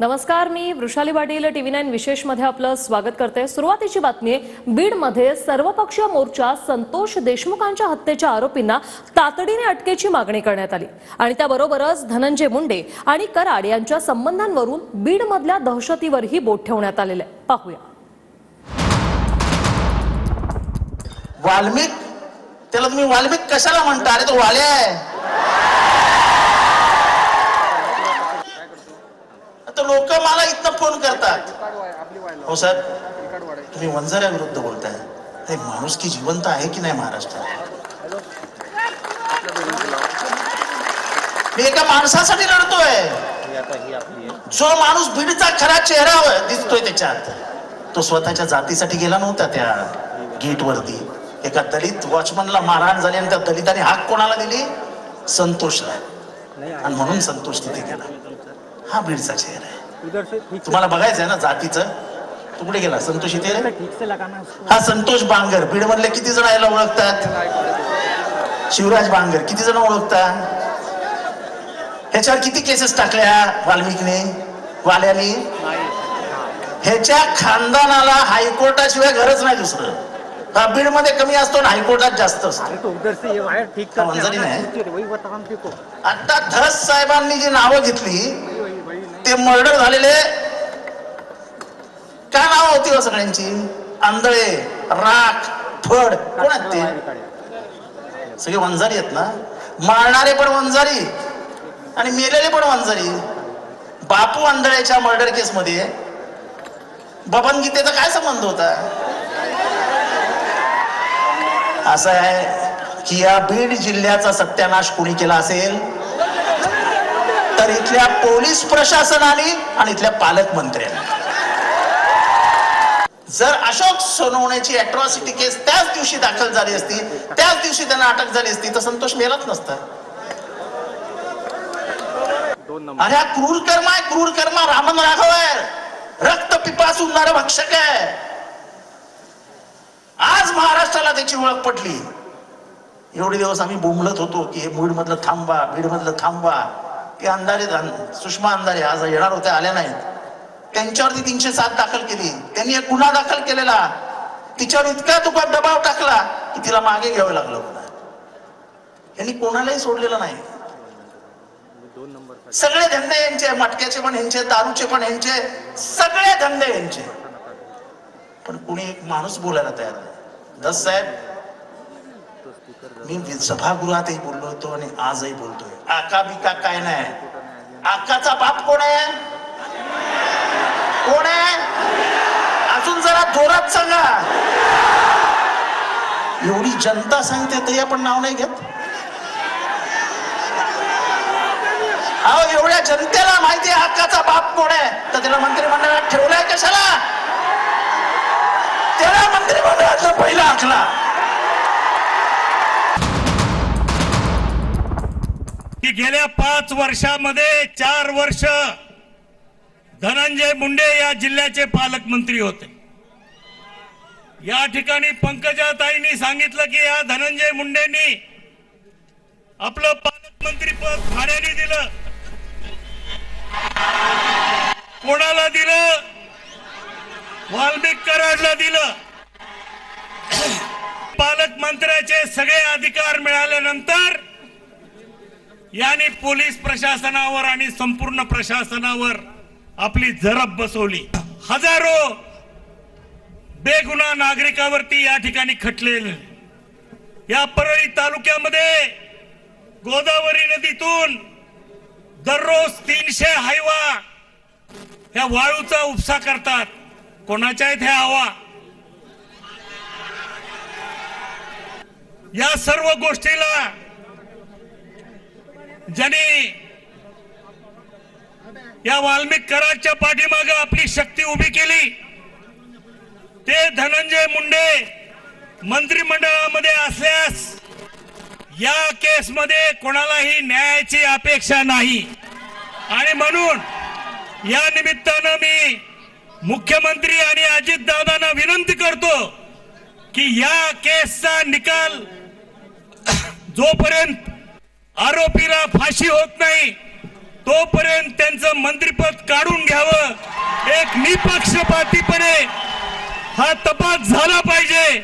नमस्कार, मी वृषाली पाटील TV9 विशेष मध्ये आपलं स्वागत करते। सुरुवातीची बातमी आहे, बीड मध्ये सर्वपक्षीय मोर्चा संतोष देशमुखांच्या हत्येच्या आरोपींना तातडीने अटकेची मागणी करण्यात आली आणि त्याबरोबरच धनंजय मुंडे आणि कराड यांच्या संबंधांवरून बीड मधल्या दहशतीवरही बोट ठेवण्यात आलेले आहे। पाहूया। वाल्मिक, त्याला तुम्ही वाल्मिक कशाला म्हणता? अरे तो वाले आहे। तो लोक मला इतना फोन करतात, हो सर तुम्ही वंजाऱ्या विरुद्ध बोलताय, हे माणूस की जिवंत आहे की नाही महाराष्ट्रात? मी एका माणसासाठी लढतोय, जो माणूस बीडचा खरा चेहरा दिसतोय त्याच्यात, तो स्वतःच्या जातीसाठी गेला नव्हता। त्या गेट वरती एका दलित वॉचमनला मारहाण झाली आणि त्या दलिताने हाक कोणाला दिली? संतोषला, आणि म्हणून संतोष तिथे गेला। हा बीडचा चेहरा आहे। तुम्हाला बघायचं आहे ना जातीचं? तू कुठे गेला? संतोष इथे। हा संतोष बांगर बीड मधले किती जण याला ओळखतात? शिवराज बांगर किती जण ओळखतात? ह्याच्यावर किती केसेस टाकल्या वाल्मिकने, वाल्याने? ह्याच्या खानदानाला हायकोर्टाशिवाय घरच नाही दुसरं। बीड मध्ये कमी असतो आणि हायकोर्टात जास्त असतो। आता धस साहेबांनी जी नावं घेतली ते मर्डर झालेले, काय नाव होती हो सगळ्यांची? आंधळे, राख, फड, कोण आहेत ते? सगळे वंजारी आहेत ना? मारणारे पण वंजारी आणि मेलेले पण वंजारी। बापू आंधळेच्या मर्डर केस मध्ये बबन गीतेचा काय संबंध होता? असं आहे की या बीड जिल्ह्याचा सत्यानाश कोणी केला असेल तर इथल्या पोलीस प्रशासनाने आणि इथल्या पालकमंत्र्यांनी। जर अशोक सोनवणेची अॅट्रॉसिटी केस त्याच दिवशी दाखल झाली असती, त्याच दिवशी त्यांना अटक झाली असती, तर संतोष मेलाच नसता। अरे हा क्रूर कर्म आहे, क्रूर कर्म। रामन राघव आहे, रक्त पिपासू नरभक्षक आहे। आज महाराष्ट्राला त्याची ओळख पटली। एवढे दिवस आम्ही बोंबलत होतो की हे बीड मधलं थांबवा, बीड मधलं थांबवा। ते अंधारे, सुषमा अंधारे आज येणार होत्या, आल्या नाहीत। त्यांच्यावरती 307 दाखल केली, त्यांनी एक गुन्हा दाखल केलेला, तिच्यावर इतका दबाव टाकला की तिला मागे घ्यावं लागलं गुन्हा। यांनी कोणालाही सोडलेलं नाही। सगळे धंदे यांचे, मटक्याचे पण यांचे, दारूचे पण यांचे, सगळे धंदे यांचे। पण कुणी एक माणूस बोलायला तयार नाही। दस साहेब, मी सभागृहातही बोललो होतो आणि आजही बोलतोय, आका बिका काय नाही। आकाचा बाप कोण आहे? कोण आहे? अजून जरा जोरात सांगा। एवढी जनता सांगते तरी आपण नाव नाही घेत। अहो, एवढ्या जनतेला माहिती आहे आकाचा बाप कोण आहे, तर त्याला मंत्रिमंडळात ठेवलाय कशाला? त्याला मंत्रिमंडळातला पहिला आखला। की गेल्या 5 वर्षामध्ये 4 वर्ष धनंजय मुंडे या जिल्ह्याचे पालकमंत्री होते। या ठिकाणी पंकजाताईंनी सांगितलं की या धनंजय मुंडेंनी आपलं पालकमंत्री पद भाड्याने दिलं। कोणाला दिलं? वाल्मिक कराडला दिलं। पालकमंत्र्याचे सगळे अधिकार मिळाल्यानंतर यांनी पोलीस प्रशासनावर आणि संपूर्ण प्रशासनावर आपली झडप बसवली। हजारो बेगुन्हा नागरिकांवरती या ठिकाणी खटलेले। या परळी तालुक्यामध्ये गोदावरी नदीतून दररोज 300 हायवा ह्या वाळूचा उपसा करतात। कोणाच्या आहेत ह्या हवा? या सर्व गोष्टीला ज्यांनी या वाल्मिक कराडच्या पाठीमागे आपली शक्ती उभी केली ते धनंजय मुंडे मंत्रिमंडळामध्ये असल्यास या केसमध्ये कोणालाही न्यायाची अपेक्षा नाही। आणि म्हणून या निमित्तानं मी मुख्यमंत्री आणि अजितदादांना विनंती करतो की या केसचा निकाल जोपर्यंत आरोपीला फाशी होत नाही तोपर्यंत त्यांचं मंत्रिपद काढून घ्यावं एक निपक्षपातीपणे हा तपास झाला पाहिजे।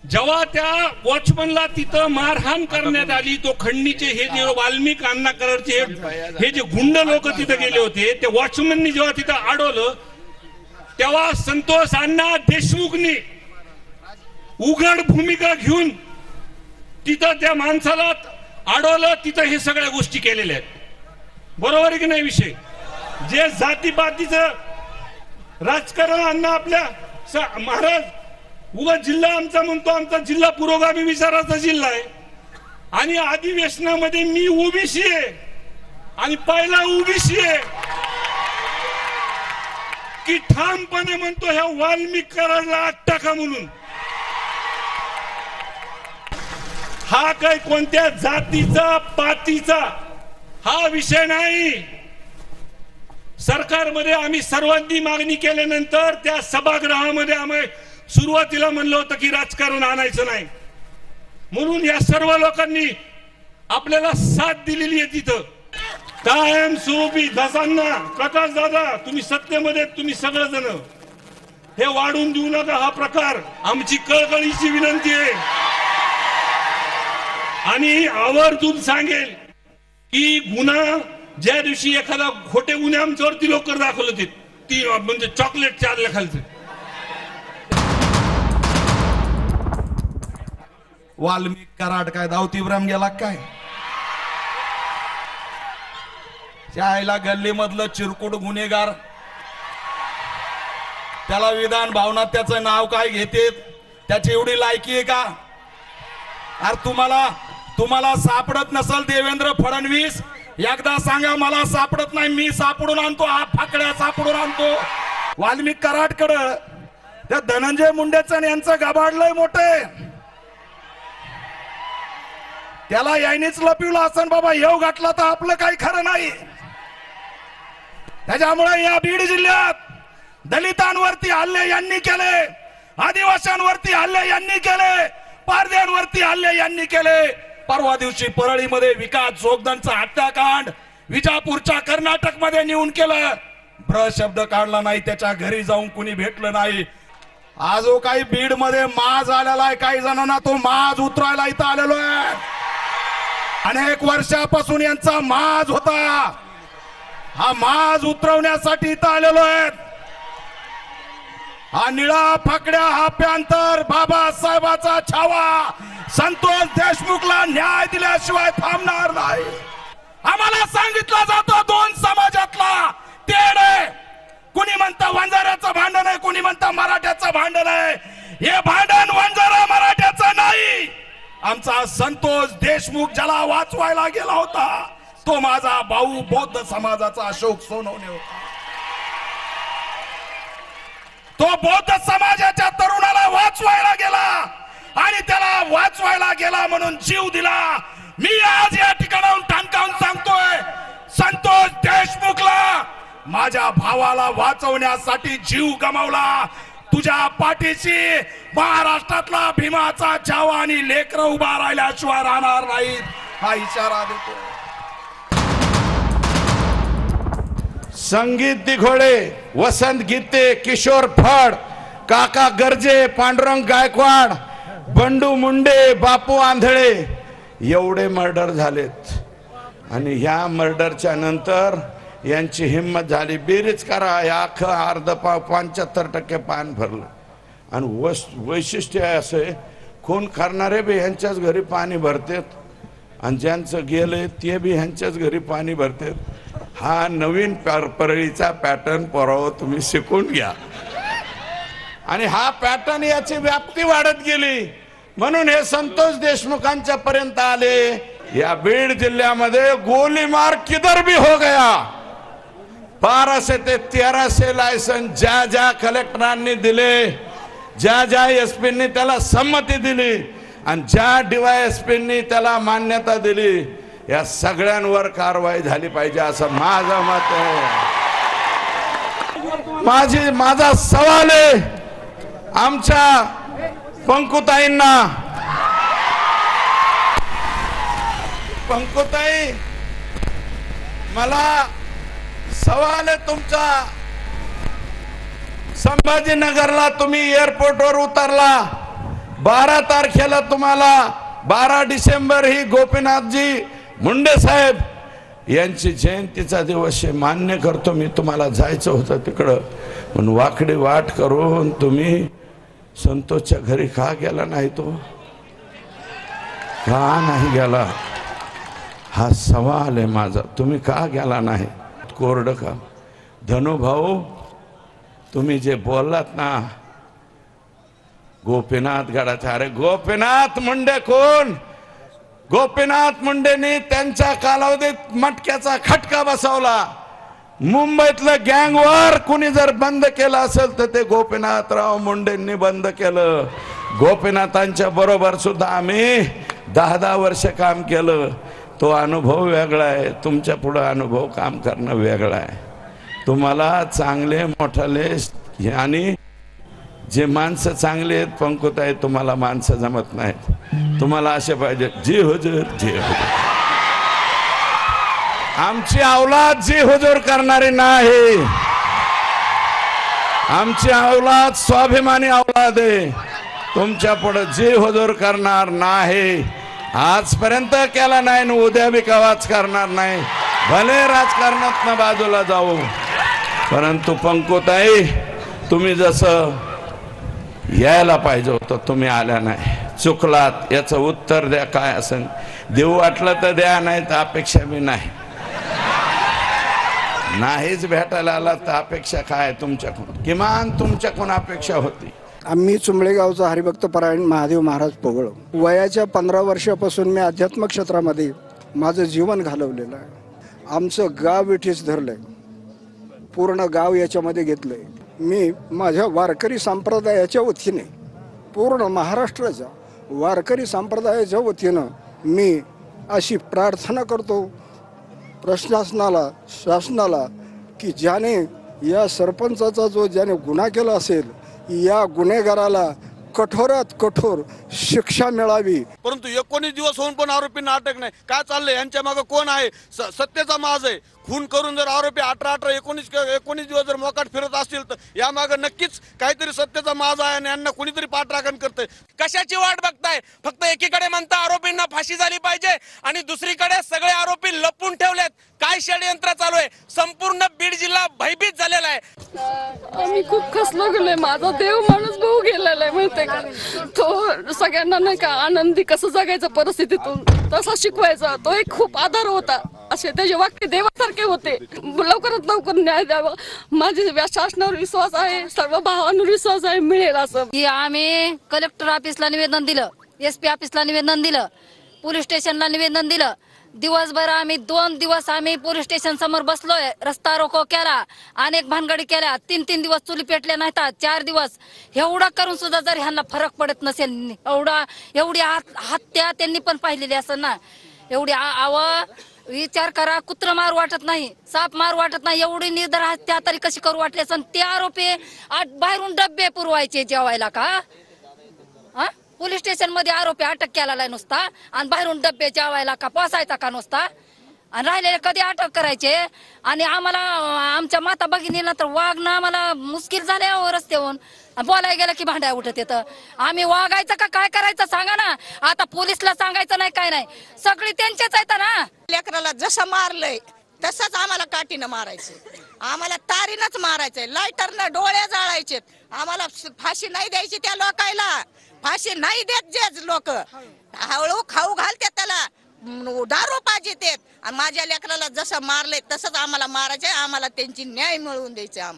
जेव्हा त्या वॉचमनला तिथं मारहाण करण्यात आली, तो खंडणीचे हे जे वाल्मिक अण्णा कराडचे हे जे गुंड लोक तिथं गेले होते, त्या वॉचमननी जेव्हा तिथं अडवलं तेव्हा संतोष अण्णा देशमुखनी उघड भूमिका घेऊन तिथं त्या माणसाला अडवलं, तिथं हे सगळ्या गोष्टी केलेल्या आहेत। बरोबर आहे की नाही? विषय जे जातीपातीचं राजकारण अण्णा आपल्या महाराज उगा जिल्हा आमचा म्हणतो, आमचा जिल्हा पुरोगामी विचाराचा जिल्हा आहे आणि अधिवेशनामध्ये मी ओबीसी आहे आणि पहिला ओबीसी आहे की ठामपणे म्हणतो ह्या वाल्मिक कराडला आत टाका म्हणून। हा काही कोणत्या जातीचा पातीचा हा विषय नाही। सरकारमध्ये आम्ही सर्वांनी मागणी केल्यानंतर त्या सभागृहामध्ये आम्ही सुरुवातीला म्हणलं होतं की राजकारण आणायचं नाही, म्हणून या सर्व लोकांनी आपल्याला साथ दिलेली आहे। तिथं कायम स्वरूपी दासांना प्रकाश दादा तुम्ही सत्तेमध्ये तुम्ही सगळेजण हे वाढून देऊ नका हा प्रकार, आमची कळकळीची विनंती आहे। आणि आवर्जून सांगेल की गुन्हा ज्या दिवशी एखादा खोटे गुन्हे आमच्यावरती लोक दाखवले होते ती म्हणजे चॉकलेट चारल्या खालचं वाल्मिक कराड काय दावतीब्राम गेला काय? त्याला गल्ली मधलं चिरकुट गुन्हेगार, त्याला विधान भावनात त्याचं नाव काय घेते, त्याची एवढी लायकी आहे का? अरे तुम्हाला सापडत नसल देवेंद्र फडणवीस, एकदा सांगा मला सापडत नाही, मी सापडून आणतो, हा फाकड्या सापडून आणतो। वाल्मिक कराडकडं त्या धनंजय मुंडेचं यांचं गबाडलंय मोठे, त्याला यायनीच लपिवलं असं बाबा, येऊ गाठला तर आपलं काही खरं नाही। त्याच्यामुळे या बीड जिल्ह्यात दलितांवरती हल्ले यांनी केले, आदिवासींवरती हल्ले यांनी केले, पारध्यांवरती हल्ले यांनी केले। परवा दिवशी परळीमध्ये विकास जोगदंडचा हत्याकांड विजापूरच्या कर्नाटक मध्ये नेऊन केलं, ब्र शब्द काढला नाही, त्याच्या घरी जाऊन कुणी भेटलं नाही। आजो काही बीड मध्ये माज आलेला आहे, काही जणांना तो माज उतरायला इथं आलेलो आहे। अनेक वर्षापासून यांचा माज होता, हा माज उतरवण्यासाठी इथं आलेलो आहे। हा निळा फाकड्या हा पॅंथर बाबासाहेबाचा छावा संतोष देशमुखला न्याय दिल्याशिवाय थांबणार नाही। आम्हाला सांगितलं जातं दोन समाजातला तेढ आहे, कुणी म्हणतं वंजाऱ्याचं भांडण आहे, कुणी म्हणतं मराठ्याचं भांडण आहे। हे भांडण वंजारा मराठ्याचं नाही, आमचा संतोष देशमुख ज्याला वाचवायला गेला होता तो माझा भाऊ बौद्ध समाजाचा अशोक सोनवणे होता। तो बौद्ध समाजाच्या तरुणाला वाचवायला गेला आणि त्याला वाचवायला गेला म्हणून जीव दिला। मी आज या ठिकाणाहून ठणकावून सांगतोय, संतोष देशमुखला माझ्या भावाला वाचवण्यासाठी जीव गमावला, तुझ्या पाठीशी महाराष्ट्रातला भीमाचा छावा आणि लेकरं उभा राहिल्याशिवाय राहणार नाहीत, हा इशारा देतो। संगीत दिघोडे, वसंत गीते, किशोर फड, काका गर्जे, पांडुरंग गायकवाड, बंडू मुंडे, बापू आंधळे एवढे मर्डर झालेत आणि ह्या मर्डरच्या नंतर यांची हिम्मत झाली, बेरीज करा, या अख्खं अर्ध 75% पान भरलं। आणि वैशिष्ट्य आहे असे, खून करणारे बी ह्यांच्याच घरी पाणी भरतात आणि ज्यांचं गेले ते बी ह्यांच्याच घरी पाणी भरतात। हा नवीन परळीचा पॅटर्न पोराव तुम्ही शिकून घ्या आणि हा पॅटर्न याची व्याप्ती वाढत गेली म्हणून हे संतोष देशमुखांच्या पर्यंत आले। या बीड जिल्ह्यामध्ये गोलीमार किधर भी हो गया, 1200 ते 1300 लायसन्स ज्या ज्या कलेक्टरांनी दिले, ज्या ज्या एसपींनी त्याला संमती दिली आणि ज्या डीवायएसपींनी त्याला मान्यता दिली, या सगळ्यांवर कारवाई झाली पाहिजे असं माझं मत आहे। माझा सवाल आहे आमच्या पंकुताईंना, पंकुताई मला सवाल आहे तुमचा. संभाजीनगरला तुम्ही एअरपोर्टवर उतरला, 12 तारखेला तुम्हाला 12 डिसेंबर ही गोपीनाथजी मुंडे साहेब यांची जयंतीचा दिवस आहे. मान्य करतो मी, तुम्हाला जायचं होतं तिकडं, पण वाकडी वाट करून तुम्ही संतोषच्या घरी का गेला नाही? तो का नाही गेला हा सवाल आहे माझा. तुम्ही का गेला नाही? कोरडं का? धनु भाऊ, तुम्ही जे बोललात ना गोपीनाथ गडाचा, अरे गोपीनाथ मुंडे कोण? गोपीनाथ मुंडेंनी त्यांच्या कालावधीत मटक्याचा खटका बसवला. मुंबईतलं गँगवॉर कुणी जर बंद केलं असेल तर ते गोपीनाथराव मुंडेंनी बंद केलं. गोपीनाथांच्या बरोबर सुद्धा आम्ही 10 वर्ष काम केलं. तो अनुभव वेगळा आहे, तुमच्या पुढे अनुभव काम करणं वेगळं आहे. तुम्हाला चांगले मोठाले आणि जे माणसं चांगले आहेत पंकुताई, तुम्हाला माणसं जमत नाहीत. तुम्हाला असे पाहिजे जी हुजूर जी हुजूर. आमची औलाद जी हुजूर करणारी नाही. आमची औलाद स्वाभिमानी औलाद आहे. तुमच्या पुढे जी हुजूर करणार नाही. आजपर्यंत केला नाही आणि उद्या बी कवाच करणार नाही. भले राजकारणात बाजूला जाऊ, परंतु पंकुताई तुम्ही जसं यायला पाहिजे होतं तुम्ही आल्या नाही. चुकलात, याचं उत्तर द्या. काय असेल देऊ वाटलं तर द्या, नाही तर अपेक्षा बी नाही. नाहीच भेटायला आला तर अपेक्षा काय तुमच्याकडून? किमान तुमच्याकडून अपेक्षा होती. आम्ही चुंबळे गावचा हरिभक्त परायण महादेव महाराज पोगळ. वयाच्या 15 वर्षापासून मी अध्यात्म क्षेत्रामध्ये माझं जीवन घालवलेलं आहे. आमचं गाव विठीस धरलंय, पूर्ण गाव याच्यामध्ये घेतलंय. मी माझ्या वारकरी संप्रदायाच्या वतीने, पूर्ण महाराष्ट्राच्या वारकरी संप्रदायाच्या वतीनं मी अशी प्रार्थना करतो प्रशासनाला, शासनाला, की ज्याने या सरपंचाचा जो ज्याने गुन्हा केला असेल, या गुन्हेगाराला कठोरात कठोर शिक्षा मिळावी. परंतु 19 दिवस होऊन पण आरोपींना अटक नाही. काय चाललंय यांच्या मागे? कोण आहे? सत्तेचा माज आहे. खून करून जर आरोपी 18-19 दिवस जर मोकाट फिरत असतील तर या मागे नक्कीच काहीतरी सत्तेचा माज आहे आणि यांना कोणीतरी पाठराखण करतंय. कशाची वाट बघताय? फक्त एकीकडे म्हणता आरोपींना फाशी झाली पाहिजे आणि दुसरीकडे सगळे आरोपी लपून ठेवलेत. काय षडयंत्र चालू आहे? संपूर्ण बीड जिल्हा भयभीत झालेला आहे. आम्ही खूप खसलो गेलोय. माझा देव माणूस भाऊ गेलेला आहे, माहितीये का? तो सगळ्यांना नाही का आनंदी कसं जगायचं परिस्थितीतून तसा शिकवायचा. तो एक खूप आधार होता. असे त्याचे वाक्य देवासारखे होते. लवकरात लवकर न्याय द्यावा. माझे शासनावर विश्वास आहे, सर्व भावांवर विश्वास आहे, मिळेल असं. की आम्ही कलेक्टर ऑफिसला निवेदन दिलं, SP ऑफिसला निवेदन दिलं, पोलीस स्टेशनला निवेदन दिलं. दिवसभर आम्ही 2 दिवस आम्ही पोलीस स्टेशन समोर बसलोय, रस्ता रोको केला, अनेक भानगडी केल्या. 3 दिवस चुली पेटल्या नाहीत. 4 दिवस एवढा करून सुद्धा जर ह्यांना फरक पडत नसेल, एवढी हत्या त्यांनी पण पाहिलेली असं ना. एवढी विचार करा, कुत्र मार वाटत नाही, साप मार वाटत नाही, एवढी निर्धार हत्या तरी कशी करू वाटली असं. ते आरोपी बाहेरून डब्बे पुरवायचे जेवायला का? पोलीस स्टेशन मध्ये आरोपी अटक केलेला नुसता आणि बाहेरून डब्बे जेवायला का पोसायचा का नुसता? आणि राहिलेले कधी अटक करायचे? आणि आम्हाला आमच्या माता भगिनीला तर वागणं आम्हाला मुश्किल झालं रस्त्यावरून. बोलायला गेलं की भांड्या उठत येतं. आम्ही वागायचं का काय करायचं सांगा ना. आता पोलिसला सांगायचं नाही, काय नाही, सगळी त्यांच्याच आहेत ना. लेकराला जसं मारलंय तसंच आम्हाला काठीनं मारायचं, आम्हाला तारीनच मारायचंय, लायटरनं डोळे जाळायचे. आम्हाला फाशी नाही द्यायची त्या लोकायला. फाशी नाही देत जेच लोक. हळू खाऊ घालतात त्याला, दारू पाहिजे ते. आणि माझ्या लेकराला जसं मारलंय तसंच आम्हाला मारायचंय. आम्हाला त्यांची न्याय मिळवून द्यायचा.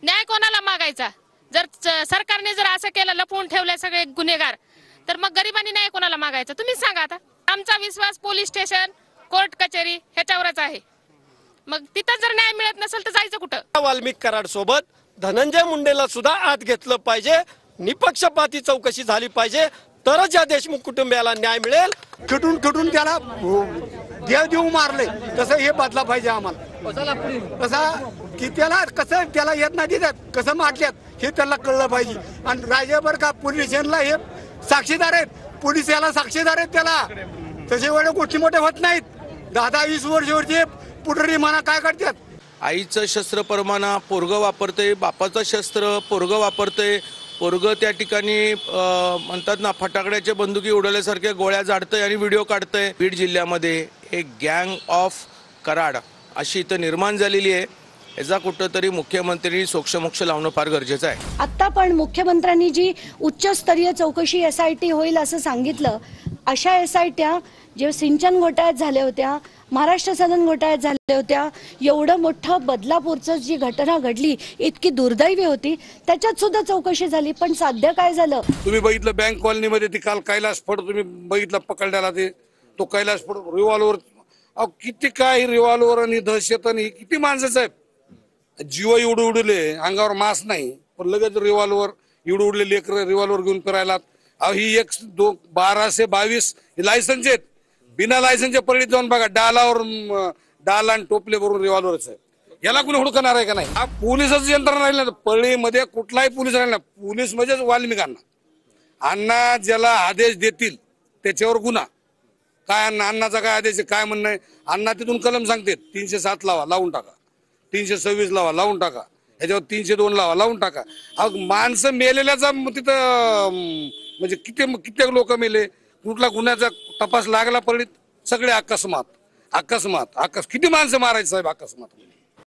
न्याय कोणाला मागायचा? जर सरकारने जर असं केलं, लपवून ठेवले सगळे गुन्हेगार, तर मग गरिबांनी न्याय कोणाला मागायचा? तुम्हीच सांगा. आता आमचा विश्वास पोलीस स्टेशन, कोर्ट कचेरी ह्याच्यावरच आहे. मग तिथं जर न्याय मिळत नसेल तर जायचं कुठं? वाल्मिक कराड सोबत धनंजय मुंडेला सुद्धा आत घेतलं पाहिजे. निपक्षपाती चौकशी झाली पाहिजे, तरच या देशमुख कुटुंबियाला न्याय मिळेल. खटून त्याला देव मारले तसं हे बदला पाहिजे आम्हाला. कसा की त्याला कसं त्याला येत नाही देतात, कसं मारल्यात हे त्याला कळलं पाहिजे. आणि राज्यभर का पोलीस स्टेशनला हे साक्षीदार आहेत, पोलीस याला साक्षीदार आहेत. त्याला तसे एवढ्या गोष्टी मोठ्या होत नाहीत. 10-20 वर्षावरचे पुढारी म्हणा काय करतात. आईचं शस्त्र परमाना पोरगं वापरते, बापाचं शस्त्र पोरगं वापरते, पोरगं त्या ठिकाणी म्हणतात ना फटाकड्याच्या बंदुकी उडवल्यासारख्या गोळ्या झाडतंय आणि व्हिडिओ काढतंय. बीड जिल्ह्यामध्ये एक गँग ऑफ कराड अशी इथं निर्माण झालेली आहे. याचा कुठंतरी मुख्यमंत्र्यांनी सोक्षमोक्ष लावणं फार गरजेचं आहे. आता पण मुख्यमंत्र्यांनी जी उच्चस्तरीय चौकशी SIT होईल असं सांगितलं, अशा SITया जे सिंचन घोटाळ्यात झाल्या होत्या, महाराष्ट्र सदन घोटाळ्यात झाल्या होत्या, एवढं मोठं बदलापूरचं जी घटना घडली इतकी दुर्दैवी होती, त्याच्यात सुद्धा चौकशी झाली. पण साध्य काय झालं? तुम्ही बघितलं बँक कॉलनीमध्ये ती काल कैलास फड तुम्ही बघितलं पकडल्याला, ते तो कैलास फड रिव्हॉल्वर, अहो किती काय रिव्हॉल्वर आणि दहशत आणि किती माणसं साहेब, जीव उडले, अंगावर मास्क नाही पण लगेच रिव्हॉल्वर उडले लेकर रिव्हॉल्वर घेऊन फिरायला. अहो ही 12 से 22 लायसन्स आहेत, बिना लायसन्सच्या पळीत जाऊन बघा डाल आणि टोपले भरून रिव्हॉल्वरच आहे. याला कोणी हुडकणार आहे का नाही? हा पोलिसाचं यंत्रणा राहिलं, पळीमध्ये कुठलाही पोलीस राहिला, पोलीस म्हणजेच वाल्मिकांना. अण्णा ज्याला आदेश देतील त्याच्यावर गुन्हा काय, अण्णाचा काय आदेश आहे काय म्हणणं आहे, अण्णा तिथून कलम सांगते 307 लावा लावून टाका, 326 लावा लावून टाका, ह्याच्यावर 302 लावा लावून टाका. माणसं मेलेल्याचा तिथं म्हणजे कित्येक लोक मेले, कुठला गुन्ह्याचा तपास लागला पडलीत, सगळे अकस्मात किती माणसं मारायचं साहेब अकस्मात.